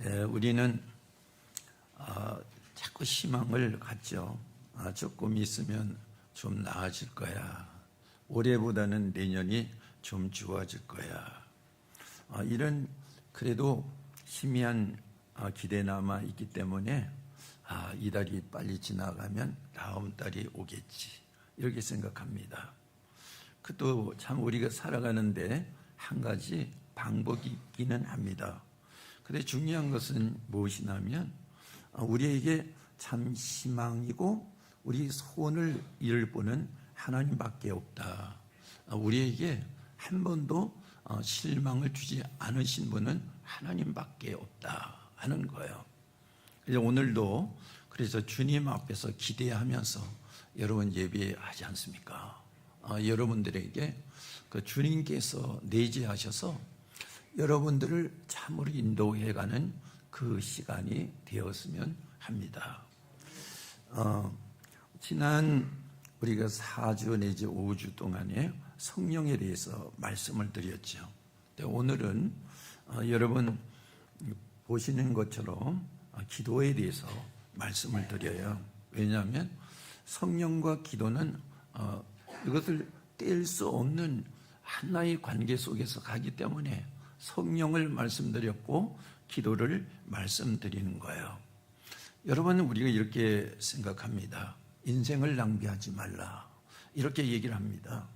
우리는 자꾸 희망을 갖죠. 조금 있으면 좀 나아질 거야. 올해보다는 내년이 좀 좋아질 거야. 이런 그래도 희미한 기대 남아 있기 때문에 이 달이 빨리 지나가면 다음 달이 오겠지, 이렇게 생각합니다. 그것도 참 우리가 살아가는데 한 가지 방법이 있기는 합니다. 그런데 중요한 것은 무엇이냐면 우리에게 참 희망이고 우리 소원을 이룰 분은 하나님밖에 없다. 우리에게 한 번도 실망을 주지 않으신 분은 하나님밖에 없다 하는 거예요. 그래서 오늘도 그래서 주님 앞에서 기대하면서 여러분 예배하지 않습니까? 여러분들에게 그 주님께서 내재하셔서 여러분들을 참으로 인도해가는 그 시간이 되었으면 합니다. 지난 우리가 4주 내지 5주 동안에 성령에 대해서 말씀을 드렸죠. 오늘은 여러분 보시는 것처럼 기도에 대해서 말씀을 드려요. 왜냐하면 성령과 기도는 이것을 뗄 수 없는 하나의 관계 속에서 가기 때문에 성령을 말씀드렸고 기도를 말씀드리는 거예요. 여러분, 우리가 이렇게 생각합니다. 인생을 낭비하지 말라, 이렇게 얘기를 합니다.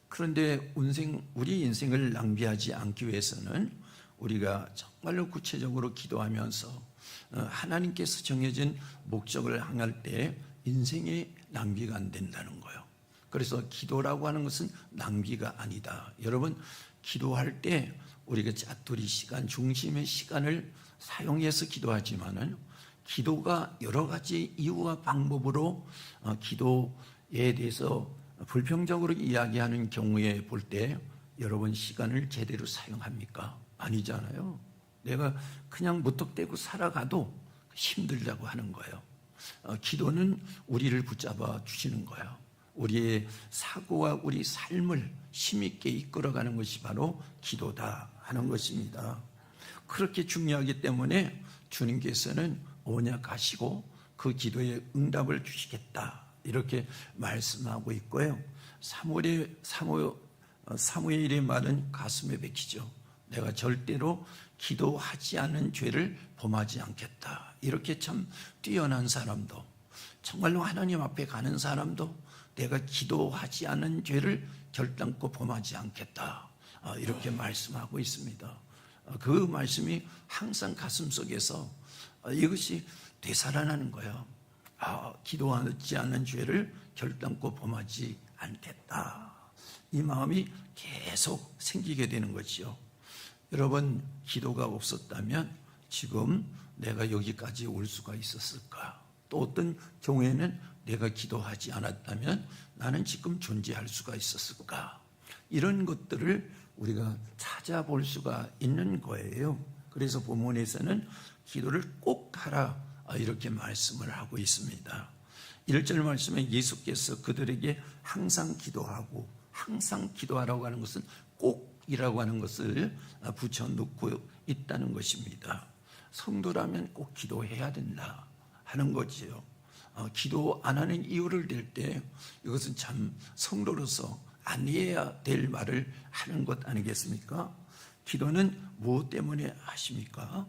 그런데 우리 인생을 낭비하지 않기 위해서는 우리가 정말로 구체적으로 기도하면서 하나님께서 정해진 목적을 향할 때 인생의 낭비가 안 된다는 거예요. 그래서 기도라고 하는 것은 낭비가 아니다. 여러분, 기도할 때 우리가 짜투리 시간, 중심의 시간을 사용해서 기도하지만은 기도가 여러 가지 이유와 방법으로 기도에 대해서 불평적으로 이야기하는 경우에 볼 때 여러분 시간을 제대로 사용합니까? 아니잖아요. 내가 그냥 무턱대고 살아가도 힘들다고 하는 거예요. 기도는 우리를 붙잡아 주시는 거예요. 우리의 사고와 우리 삶을 힘있게 이끌어가는 것이 바로 기도다 하는 것입니다. 그렇게 중요하기 때문에 주님께서는 언약하시고 그 기도에 응답을 주시겠다, 이렇게 말씀하고 있고요. 사무엘의 말은 가슴에 박히죠. 내가 절대로 기도하지 않은 죄를 범하지 않겠다. 이렇게 참 뛰어난 사람도, 정말로 하나님 앞에 가는 사람도 내가 기도하지 않은 죄를 결단코 범하지 않겠다, 이렇게 말씀하고 있습니다. 그 말씀이 항상 가슴속에서 이것이 되살아나는 거예요. 기도하지 않은 죄를 결단코 범하지 않겠다, 이 마음이 계속 생기게 되는 거죠. 여러분, 기도가 없었다면 지금 내가 여기까지 올 수가 있었을까? 또 어떤 경우에는 내가 기도하지 않았다면 나는 지금 존재할 수가 있었을까? 이런 것들을 우리가 찾아볼 수가 있는 거예요. 그래서 본문에서는 기도를 꼭 하라, 이렇게 말씀을 하고 있습니다. 1절 말씀에 예수께서 그들에게 항상 기도하고, 항상 기도하라고 하는 것은 꼭이라고 하는 것을 붙여놓고 있다는 것입니다. 성도라면 꼭 기도해야 된다 하는 거지요. 기도 안 하는 이유를 댈 때 이것은 참 성도로서 안 해야 될 말을 하는 것 아니겠습니까? 기도는 무엇 때문에 하십니까?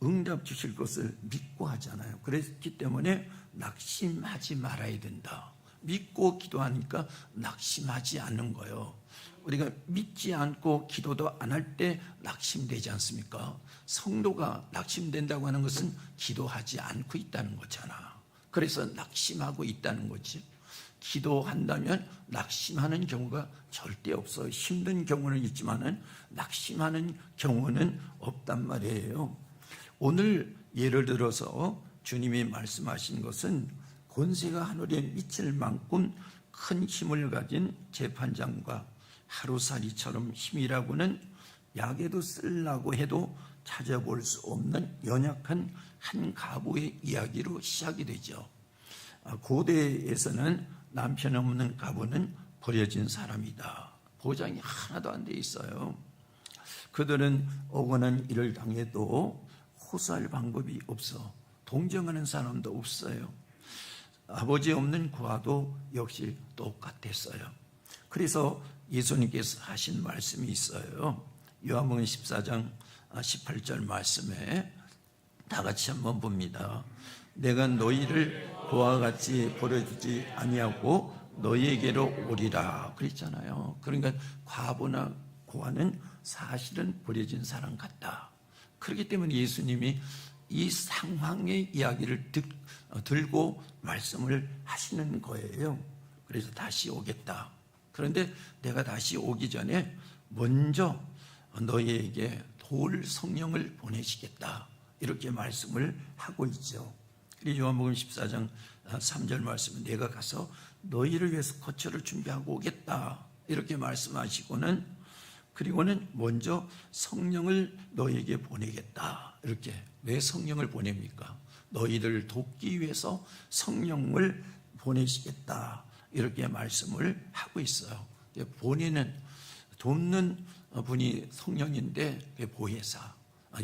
응답 주실 것을 믿고 하잖아요. 그렇기 때문에 낙심하지 말아야 된다. 믿고 기도하니까 낙심하지 않는 거예요. 우리가 믿지 않고 기도도 안 할 때 낙심되지 않습니까? 성도가 낙심된다고 하는 것은 기도하지 않고 있다는 거잖아. 그래서 낙심하고 있다는 거지. 기도한다면 낙심하는 경우가 절대 없어요. 힘든 경우는 있지만은 낙심하는 경우는 없단 말이에요. 오늘 예를 들어서 주님이 말씀하신 것은 권세가 하늘에 미칠 만큼 큰 힘을 가진 재판장과 하루살이처럼 힘이라고는 약에도 쓰려고 해도 찾아볼 수 없는 연약한 한 가부의 이야기로 시작이 되죠. 고대에서는 남편 없는 가부는 버려진 사람이다. 보장이 하나도 안 돼 있어요. 그들은 억울한 일을 당해도 호소할 방법이 없어. 동정하는 사람도 없어요. 아버지 없는 구하도 역시 똑같았어요. 그래서 예수님께서 하신 말씀이 있어요. 요한복음 14장 18절 말씀에 다 같이 한번 봅니다. 내가 너희를 고와 같이 버려주지 아니하고 너희에게로 오리라 그랬잖아요. 그러니까 과부나 고아는 사실은 버려진 사람 같다. 그렇기 때문에 예수님이 이 상황의 이야기를 들고 말씀을 하시는 거예요. 그래서 다시 오겠다. 그런데 내가 다시 오기 전에 먼저 너희에게 도울 성령을 보내시겠다. 이렇게 말씀을 하고 있죠. 그리고 요한복음 14장 3절 말씀은 내가 가서 너희를 위해서 거처를 준비하고 오겠다. 이렇게 말씀하시고는 그리고는 먼저 성령을 너희에게 보내겠다. 이렇게. 왜 성령을 보냅니까? 너희를 돕기 위해서 성령을 보내시겠다. 이렇게 말씀을 하고 있어요. 보내는, 돕는 분이 성령인데 보혜사,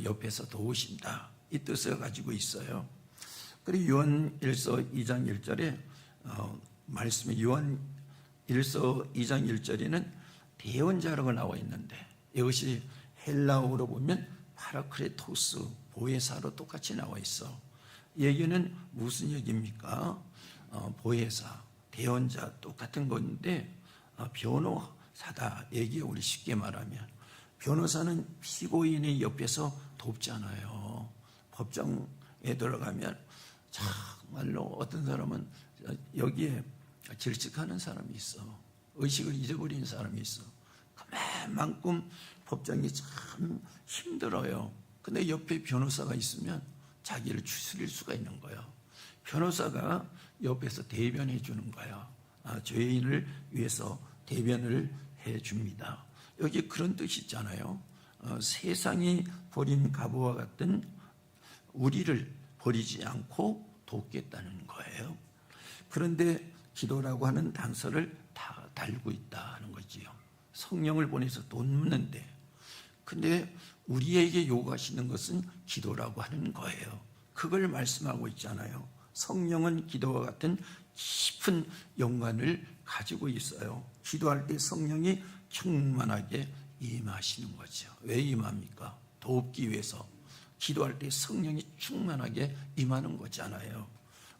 옆에서 도우신다. 이 뜻을 가지고 있어요. 그리고 요한일서 2장 1절에 말씀이 요한일서 2장 1절에는 대언자라고 나와 있는데 이것이 헬라어로 보면 파라크레토스, 보혜사로 똑같이 나와 있어. 얘기는 무슨 얘기입니까? 보혜사, 대언자 똑같은 건데 변호사다. 얘기에 우리 쉽게 말하면 변호사는 피고인의 옆에서 돕잖아요. 법정에 들어가면 정말로 어떤 사람은 여기에 질식하는 사람이 있어. 의식을 잊어버리는 사람이 있어. 그만큼 법정이 참 힘들어요. 근데 옆에 변호사가 있으면 자기를 추스릴 수가 있는 거예요. 변호사가 옆에서 대변해 주는 거야. 죄인을 위해서 대변을 해 줍니다. 여기 그런 뜻이 있잖아요. 세상이 버린 가부와 같은 우리를 버리지 않고 돕겠다는 거예요. 그런데 기도라고 하는 단서를 다 달고 있다는 거지요. 성령을 보내서 돕는데, 근데 우리에게 요구하시는 것은 기도라고 하는 거예요. 그걸 말씀하고 있잖아요. 성령은 기도와 같은 깊은 연관을 가지고 있어요. 기도할 때 성령이 충만하게 임하시는 거죠. 왜 임합니까? 돕기 위해서. 기도할 때 성령이 충만하게 임하는 거잖아요.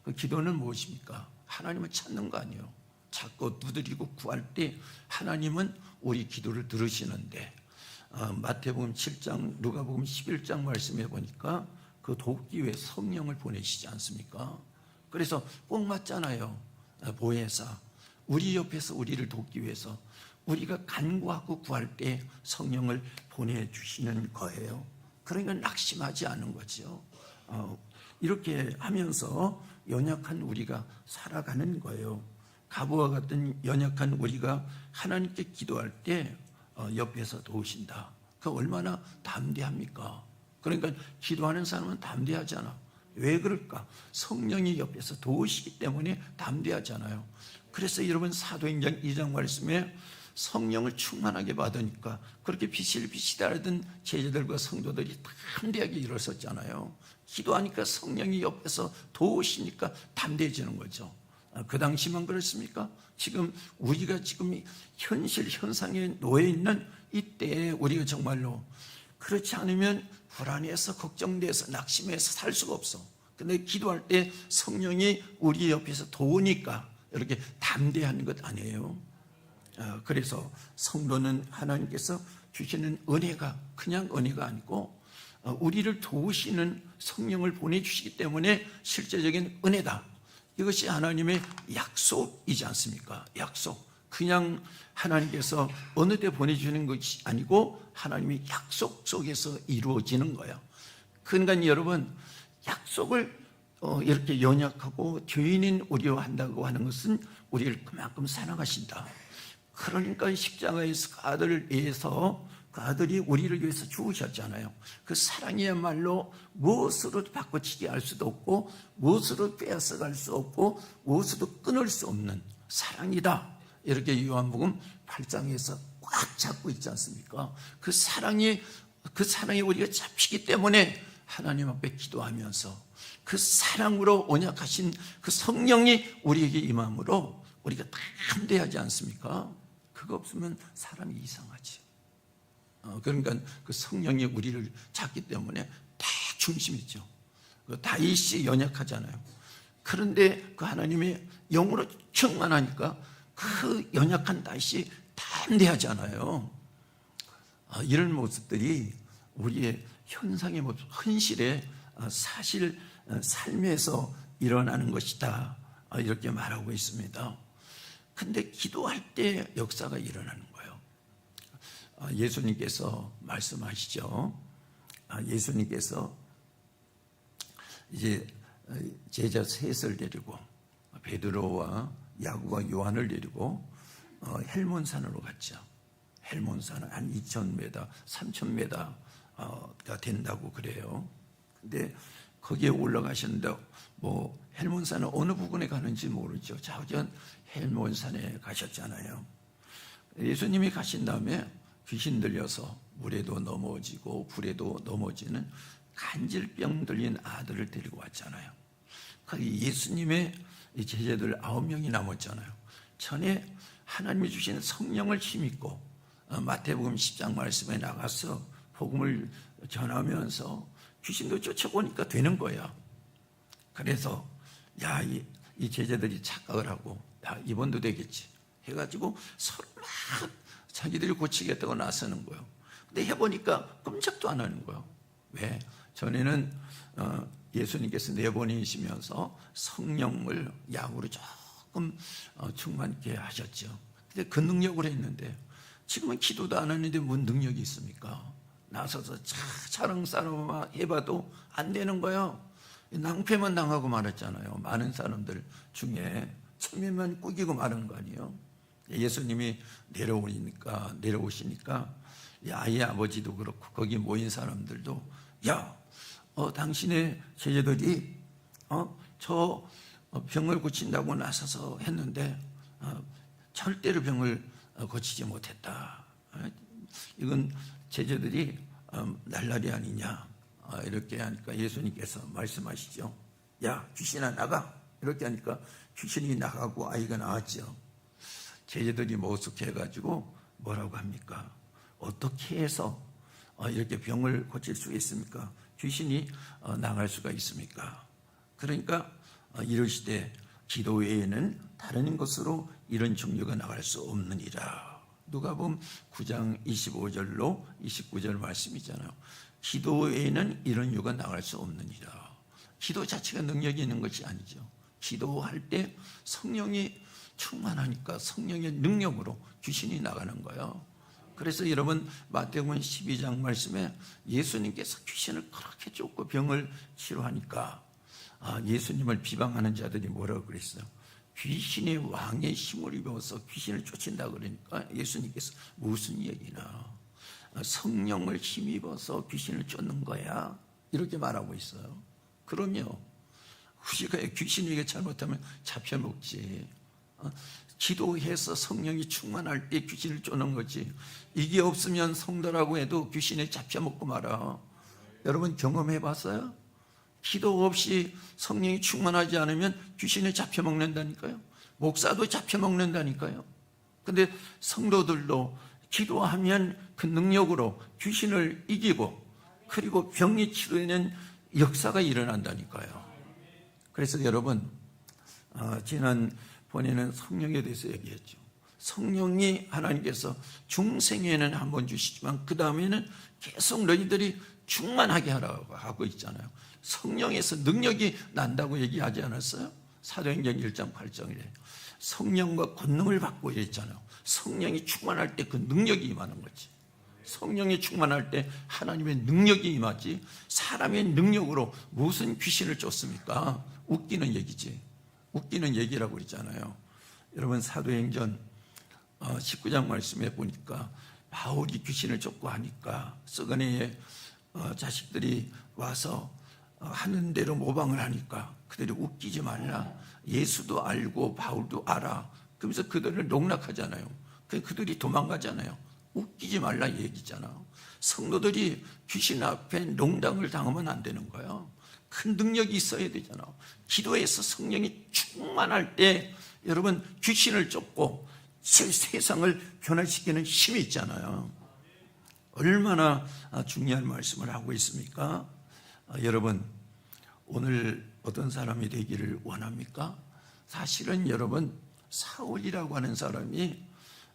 그 기도는 무엇입니까? 하나님을 찾는 거 아니에요. 찾고 두드리고 구할 때 하나님은 우리 기도를 들으시는데 마태복음 7장, 누가복음 11장 말씀해 보니까 그 돕기 위해 성령을 보내시지 않습니까? 그래서 꼭 맞잖아요. 보혜사, 우리 옆에서 우리를 돕기 위해서 우리가 간구하고 구할 때 성령을 보내주시는 거예요. 그러니까 낙심하지 않는 거죠. 이렇게 하면서 연약한 우리가 살아가는 거예요. 가부와 같은 연약한 우리가 하나님께 기도할 때 옆에서 도우신다. 그 얼마나 담대합니까? 그러니까 기도하는 사람은 담대하잖아. 왜 그럴까? 성령이 옆에서 도우시기 때문에 담대하잖아요. 그래서 여러분 사도행전 2장 말씀에 성령을 충만하게 받으니까 그렇게 비실비실하던 제자들과 성도들이 담대하게 일어섰잖아요. 기도하니까 성령이 옆에서 도우시니까 담대해지는 거죠. 그 당시만 그렇습니까? 지금 우리가 지금 현실 현상에 놓여 있는 이때에 우리가 정말로 그렇지 않으면 불안해서 걱정돼서 낙심해서 살 수가 없어. 근데 기도할 때 성령이 우리 옆에서 도우니까 이렇게 담대한 것 아니에요. 그래서 성도는 하나님께서 주시는 은혜가 그냥 은혜가 아니고 우리를 도우시는 성령을 보내주시기 때문에 실제적인 은혜다. 이것이 하나님의 약속이지 않습니까? 약속. 그냥 하나님께서 어느 때 보내주는 것이 아니고 하나님의 약속 속에서 이루어지는 거예요. 그러니까 여러분 약속을 이렇게 연약하고 죄인인 우리와 한다고 하는 것은 우리를 그만큼 사랑하신다. 그러니까 십자가에서 그 아들을 위해서 그 아들이 우리를 위해서 죽으셨잖아요. 그 사랑이야말로 무엇으로 바꿔치기 할 수도 없고 무엇으로 빼앗아갈 수 없고 무엇으로 끊을 수 없는 사랑이다. 이렇게 요한복음 8장에서 꽉 잡고 있지 않습니까? 그 사랑에 우리가 잡히기 때문에 하나님 앞에 기도하면서 그 사랑으로 언약하신 그 성령이 우리에게 임함으로 우리가 다 함대하지 않습니까? 그거 없으면 사람이 이상하지. 그러니까 그 성령이 우리를 찾기 때문에 다 중심이죠. 그 다윗이 연약하잖아요. 그런데 그 하나님이 영으로 충만하니까 그 연약한 다윗이 담대하잖아요. 이런 모습들이 우리의 현상의 모습, 현실의 사실 삶에서 일어나는 것이다, 이렇게 말하고 있습니다. 근데 기도할 때 역사가 일어나는 거예요. 예수님께서 말씀하시죠. 예수님께서 이제 제자 셋을 데리고 베드로와 야고보와 요한을 데리고 헬몬산으로 갔죠. 헬몬산은 한 2,000m, 3,000m가 된다고 그래요. 근데 거기에 올라가셨는데 뭐 헬몬산은 어느 부근에 가는지 모르죠. 자전 헬몬산에 가셨잖아요. 예수님이 가신 다음에 귀신 들려서 물에도 넘어지고 불에도 넘어지는 간질병 들린 아들을 데리고 왔잖아요. 예수님의 제자들 9명이 남았잖아요. 전에 하나님이 주신 성령을 힘입고 마태복음 10장 말씀에 나가서 복음을 전하면서 귀신도 쫓아보니까 되는 거야. 그래서 이 제자들이 착각을 하고 이번도 되겠지 해가지고 서로 막 자기들이 고치겠다고 나서는 거예요. 근데 해보니까 꼼짝도 안 하는 거예요. 왜? 전에는 예수님께서 4번이시면서 성령을 약으로 조금 충만케 하셨죠. 근데 그 능력으로 했는데 지금은 기도도 안 하는데 뭔 능력이 있습니까? 나서서 차릉싸움만 해봐도 안 되는 거예요. 낭패만 당하고 말았잖아요. 많은 사람들 중에 체면만 꾸기고 마는 거 아니에요. 예수님이 내려오시니까 아이의 아버지도 그렇고 거기 모인 사람들도 당신의 제자들이 저 병을 고친다고 나서서 했는데 절대로 병을 고치지 못했다. 이건 제자들이 날라리 아니냐, 이렇게 하니까 예수님께서 말씀하시죠. 귀신아 나가, 이렇게 하니까 귀신이 나가고 아이가 나왔죠. 제자들이 모숙해가지고 뭐라고 합니까? 어떻게 해서 이렇게 병을 고칠 수 있습니까? 귀신이 나갈 수가 있습니까? 그러니까 이러시되 기도 외에는 다른 것으로 이런 종류가 나갈 수 없느니라. 누가복음 9장 25절로 29절 말씀이잖아요. 기도 외에는 이런 유가 나갈 수 없느니라. 기도 자체가 능력이 있는 것이 아니죠. 기도할 때 성령이 충만하니까 성령의 능력으로 귀신이 나가는 거예요. 그래서 여러분 마태복음 12장 말씀에 예수님께서 귀신을 그렇게 쫓고 병을 치료하니까 예수님을 비방하는 자들이 뭐라고 그랬어요? 귀신의 왕의 힘을 입어서 귀신을 쫓는다 그러니까 예수님께서 무슨 얘기나 성령을 힘입어서 귀신을 쫓는 거야, 이렇게 말하고 있어요. 그럼요, 우리가 귀신에게 잘못하면 잡혀먹지. 기도해서 성령이 충만할 때 귀신을 쫓는 거지. 이게 없으면 성도라고 해도 귀신에 잡혀먹고 말아. 여러분 경험해 봤어요? 기도 없이 성령이 충만하지 않으면 귀신에 잡혀먹는다니까요. 목사도 잡혀먹는다니까요. 근데 성도들도 기도하면 그 능력으로 귀신을 이기고 그리고 병이 치료되는 역사가 일어난다니까요. 그래서 여러분 지난번에는 성령에 대해서 얘기했죠. 성령이 하나님께서 중생에는 한 번 주시지만 그 다음에는 계속 너희들이 충만하게 하라고 하고 있잖아요. 성령에서 능력이 난다고 얘기하지 않았어요? 사도행전 1장 8절에 성령과 권능을 받고 있잖아요. 성령이 충만할 때 그 능력이 임하는 거지. 성령이 충만할 때 하나님의 능력이 임하지, 사람의 능력으로 무슨 귀신을 쫓습니까? 웃기는 얘기지. 웃기는 얘기라고 그러잖아요. 여러분 사도행전 19장 말씀에 보니까 바울이 귀신을 쫓고 하니까 서가네의 자식들이 와서 하는 대로 모방을 하니까 그들이 웃기지 말라. 예수도 알고 바울도 알아. 그러면서 그들을 농락하잖아요. 그들이 도망가잖아요. 웃기지 말라 얘기잖아. 성도들이 귀신 앞에 농당을 당하면 안 되는 거야. 큰 능력이 있어야 되잖아. 기도에서 성령이 충만할 때 여러분 귀신을 쫓고 세상을 변화시키는 힘이 있잖아요. 얼마나 중요한 말씀을 하고 있습니까? 여러분, 오늘 어떤 사람이 되기를 원합니까? 사실은 여러분, 사울이라고 하는 사람이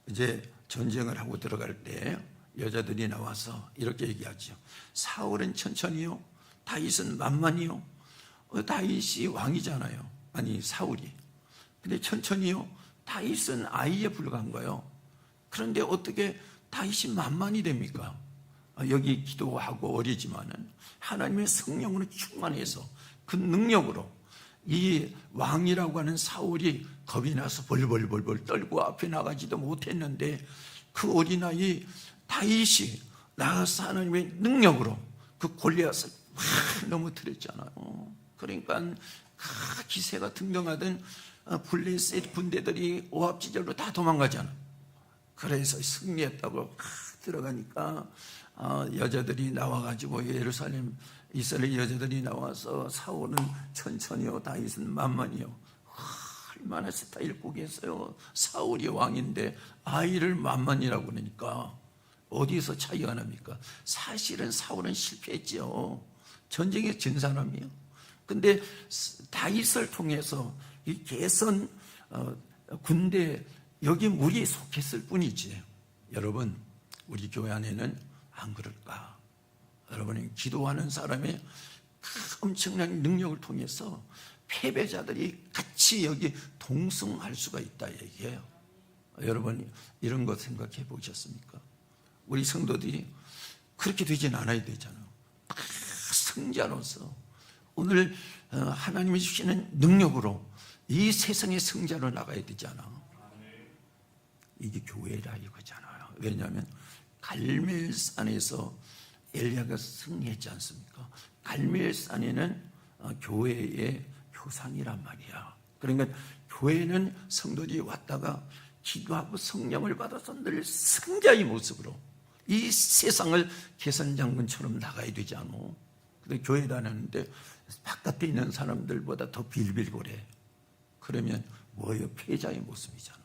이제 전쟁을 하고 들어갈 때 여자들이 나와서 이렇게 얘기하죠. 사울은 천천히요, 다윗은 만만히요. 다윗이 왕이잖아요. 아니, 사울이. 근데 천천히요, 다윗은 아이에 불과한 거예요. 그런데 어떻게 다윗이 만만이 됩니까? 여기 기도하고 어리지만은 하나님의 성령으로 충만해서 그 능력으로 이 왕이라고 하는 사울이 겁이 나서 벌벌벌벌 떨고 앞에 나가지도 못했는데 그 어린아이 다윗이 나가서 하나님의 능력으로 그 골리앗을 막 넘어뜨렸잖아요. 그러니까 기세가 등등하던 블레셋 군대들이 오합지졸로 다 도망가잖아. 그래서 승리했다고 들어가니까 여자들이 나와가지고 예루살렘 이스라엘 여자들이 나와서 사울은 천천히요, 다윗은 만만히요. 얼마나 스타일국이었어요. 사울이 왕인데 아이를 만만이라고 그러니까 어디서 차이가 납니까? 사실은 사울은 실패했지요. 전쟁에 진 사람이에요. 근데 다윗을 통해서 이 개선 군대 여기 무리에 속했을 뿐이지. 여러분, 우리 교회 안에는 안 그럴까? 여러분이 기도하는 사람의 엄청난 능력을 통해서 패배자들이 같이 여기 동승할 수가 있다 얘기해요. 여러분, 이런 거 생각해 보셨습니까? 우리 성도들이 그렇게 되진 않아야 되잖아요. 승자로서 오늘 하나님이 주시는 능력으로 이 세상의 승자로 나가야 되잖아. 이게 교회라 이거잖아요. 왜냐하면 갈멜산에서 엘리야가 승리했지 않습니까? 갈멜산에는 교회의 표상이란 말이야. 그러니까 교회는 성도들이 왔다가 기도하고 성령을 받아서 늘 승자의 모습으로 이 세상을 개선장군처럼 나가야 되지 않아? 근데 교회 다녔는데 바깥에 있는 사람들보다 더 빌빌거려. 그러면 뭐예요? 패자의 모습이잖아.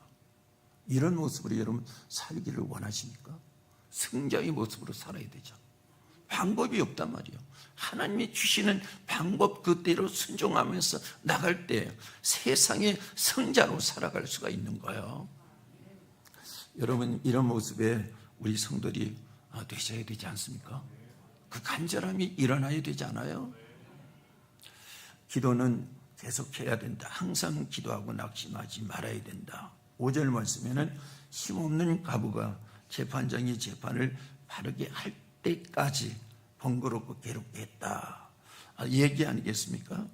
이런 모습으로 여러분 살기를 원하십니까? 승자의 모습으로 살아야 되죠. 방법이 없단 말이에요. 하나님이 주시는 방법 그대로 순종하면서 나갈 때 세상의 승자로 살아갈 수가 있는 거예요. 여러분, 이런 모습에 우리 성도들이 되셔야 되지 않습니까? 그 간절함이 일어나야 되지 않아요? 기도는 계속해야 된다. 항상 기도하고 낙심하지 말아야 된다. 5절 말씀에는 힘없는 과부가 재판장이 재판을 바르게 할 때까지 번거롭고 괴롭게 했다. 얘기 아니겠습니까?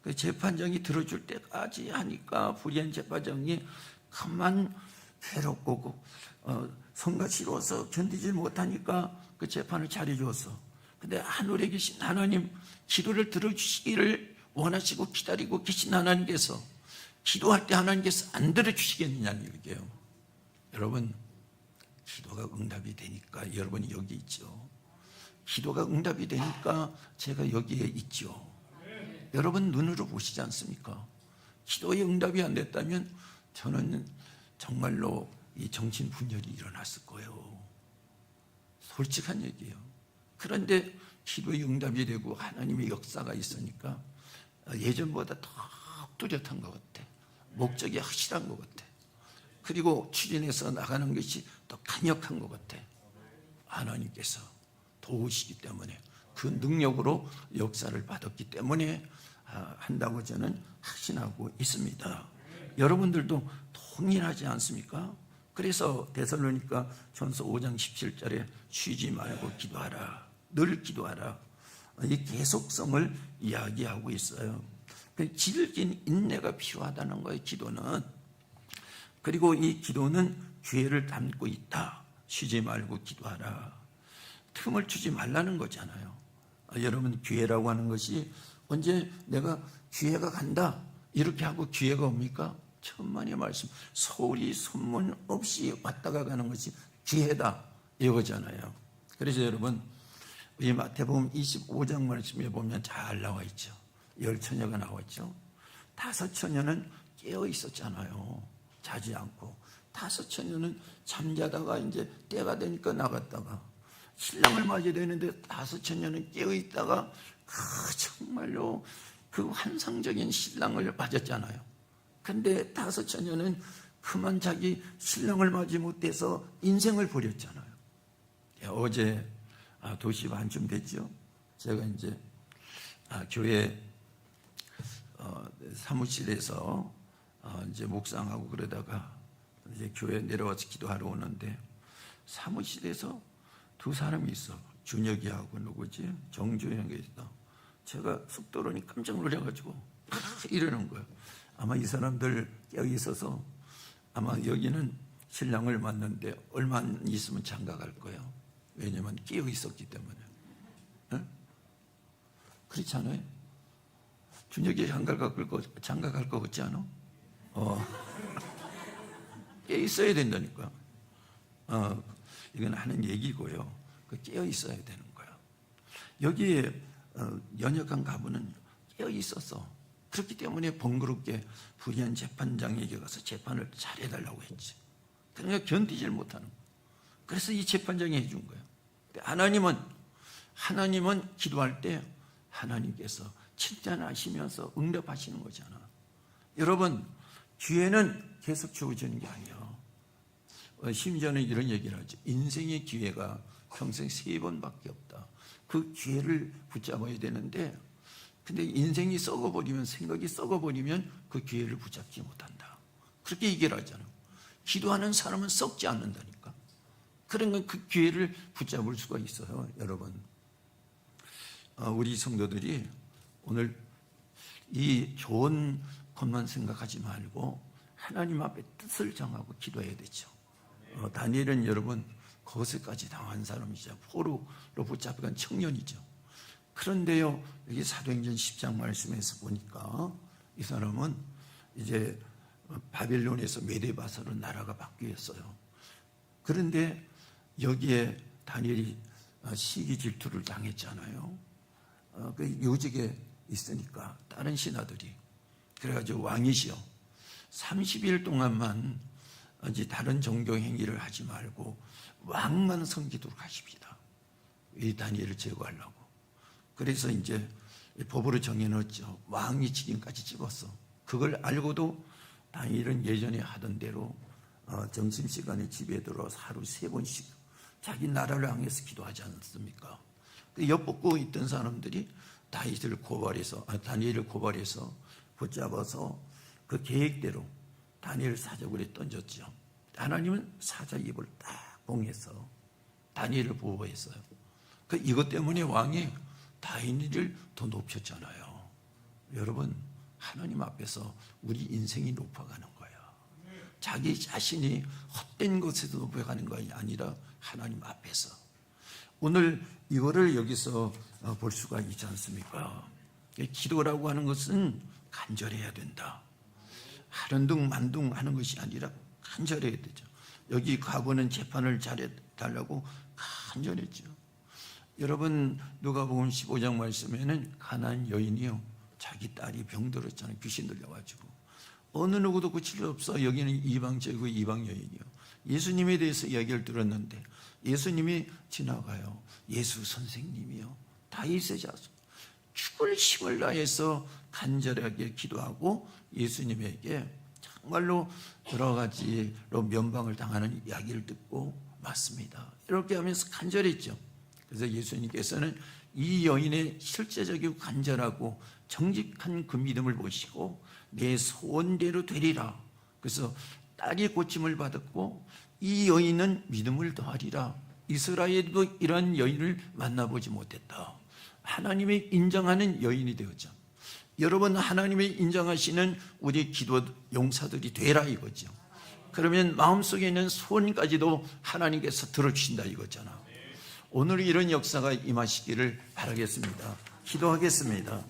그 재판장이 들어줄 때까지 하니까 불의한 재판장이 그만 괴롭고 성가시로워서 견디지 못하니까 그 재판을 잘해주었어. 근데 하늘에 계신 하나님 기도를 들어주시기를 원하시고 기다리고 계신 하나님께서 기도할 때 하나님께서 안 들어주시겠느냐는 얘기예요. 여러분, 기도가 응답이 되니까 여러분이 여기 있죠. 기도가 응답이 되니까 제가 여기에 있죠. 여러분 눈으로 보시지 않습니까? 기도의 응답이 안 됐다면 저는 정말로 이 정신분열이 일어났을 거예요. 솔직한 얘기예요. 그런데 기도의 응답이 되고 하나님의 역사가 있으니까 예전보다 더 뚜렷한 것 같아. 목적이 확실한 것 같아. 그리고 추진해서 나가는 것이 더 강력한 것 같아. 하나님께서 도우시기 때문에 그 능력으로 역사를 받았기 때문에 한다고 저는 확신하고 있습니다. 여러분들도 동일하지 않습니까? 그래서 데살로니가 전서 5장 17절에 쉬지 말고 기도하라. 늘 기도하라. 이 계속성을 이야기하고 있어요. 질긴 인내가 필요하다는 거예요, 기도는. 그리고 이 기도는 기회를 담고 있다. 쉬지 말고 기도하라. 틈을 주지 말라는 거잖아요. 여러분, 기회라고 하는 것이 언제 내가 기회가 간다 이렇게 하고 기회가 옵니까? 천만의 말씀. 소리 소문 없이 왔다가 가는 것이 기회다. 이거잖아요. 그래서 여러분, 이 마태복음 25장 말씀에 보면 잘 나와 있죠. 10처녀가 나와 있죠. 5처녀는 깨어 있었잖아요. 자지 않고. 5처녀는 잠자다가 이제 때가 되니까 나갔다가 신랑을 맞이해야 되는데 5처녀는 깨어 있다가 정말로 그 환상적인 신랑을 맞았잖아요. 근데 5처녀는 그만 자기 신랑을 맞이 못해서 인생을 버렸잖아요. 어제 2시 반쯤 됐죠. 제가 이제 교회 사무실에서 이제 묵상하고 그러다가 이제 교회 내려와서 기도하러 오는데 사무실에서 두 사람이 있어. 준혁이하고 누구지? 정주영이 있어. 제가 쑥 들어오니 깜짝 놀라가지고 이러는 거예요. 아마 이 사람들 깨어 있어서 아마 여기는 신랑을 만났는데 얼마 안 있으면 장가갈 거예요. 왜냐면 깨어 있었기 때문에. 네? 그렇지 않아요? 준혁이 장가갈 거 같지 않아? 깨어 있어야 된다니까. 이건 하는 얘기고요. 깨어 있어야 되는 거야. 여기에 연약한 가부는 깨어 있었어. 그렇기 때문에 번거롭게 부연 재판장에게 가서 재판을 잘해달라고 했지. 그러니까 견디질 못하는 거야. 그래서 이 재판장이 해준 거야. 하나님은 기도할 때 하나님께서 칭찬하시면서 응답하시는 거잖아. 여러분, 기회는 계속 주어지는 게 아니야. 심지어는 이런 얘기를 하죠. 인생의 기회가 평생 3번밖에 없다. 그 기회를 붙잡아야 되는데, 근데 인생이 썩어버리면, 생각이 썩어버리면 그 기회를 붙잡지 못한다. 그렇게 얘기를 하잖아. 기도하는 사람은 썩지 않는다니까. 그러니까 그 기회를 붙잡을 수가 있어요, 여러분. 우리 성도들이 오늘 이 좋은 것만 생각하지 말고 하나님 앞에 뜻을 정하고 기도해야 되죠. 다니엘은 여러분 거기까지 당한 사람이죠. 포로로 붙잡힌 청년이죠. 그런데요, 여기 사도행전 10장 말씀에서 보니까 이 사람은 이제 바벨론에서 메데바사로 나라가 바뀌었어요. 그런데 여기에 다니엘이 시기 질투를 당했잖아요. 그 요직에 있으니까 다른 신하들이. 그래가지고 왕이시여 30일 동안만 이제 다른 종교 행위를 하지 말고 왕만 섬기도록 하십시다. 이 다니엘을 제거하려고. 그래서 이제 법으로 정해놓죠. 왕이 지금까지 찍었어. 그걸 알고도 다니엘은 예전에 하던 대로 점심시간에 집에 들어와서 하루 3번씩 자기 나라를 향해서 기도하지 않았습니까? 엿벗고 있던 사람들이 다니엘을 고발해서 붙잡아서 그 계획대로 다니엘 사자굴에 던졌죠. 하나님은 사자 입을 딱 봉해서 다니엘을 보호했어요. 이것 때문에 왕이 다니엘을 더 높였잖아요. 여러분, 하나님 앞에서 우리 인생이 높아가는 거예요. 자기 자신이 헛된 것에서 높아가는 것이 아니라 하나님 앞에서. 오늘 이거를 여기서 볼 수가 있지 않습니까? 기도라고 하는 것은 간절해야 된다. 하른둥 만둥 하는 것이 아니라 간절해야 되죠. 여기 과거는 재판을 잘해달라고 간절했죠. 여러분, 누가복음 15장 말씀에는 가나안 여인이요, 자기 딸이 병들었잖아요. 귀신 들려가지고 어느 누구도 고칠 수 없어. 여기는 이방적이고 이방 여인이요. 예수님에 대해서 이야기를 들었는데 예수님이 지나가요. 예수 선생님이요, 다윗의 자손, 죽을 힘을 다해서 간절하게 기도하고 예수님에게 정말로 여러 가지로 면방을 당하는 이야기를 듣고 맞습니다. 이렇게 하면서 간절했죠. 그래서 예수님께서는 이 여인의 실제적이고 간절하고 정직한 그 믿음을 보시고 내 소원대로 되리라. 그래서 딸이 고침을 받았고 이 여인은 믿음을 더하리라. 이스라엘도 이러한 여인을 만나보지 못했다. 하나님이 인정하는 여인이 되었죠. 여러분, 하나님이 인정하시는 우리 기도 용사들이 되라 이거죠. 그러면 마음속에 있는 소원까지도 하나님께서 들어주신다 이거잖아. 오늘 이런 역사가 임하시기를 바라겠습니다. 기도하겠습니다.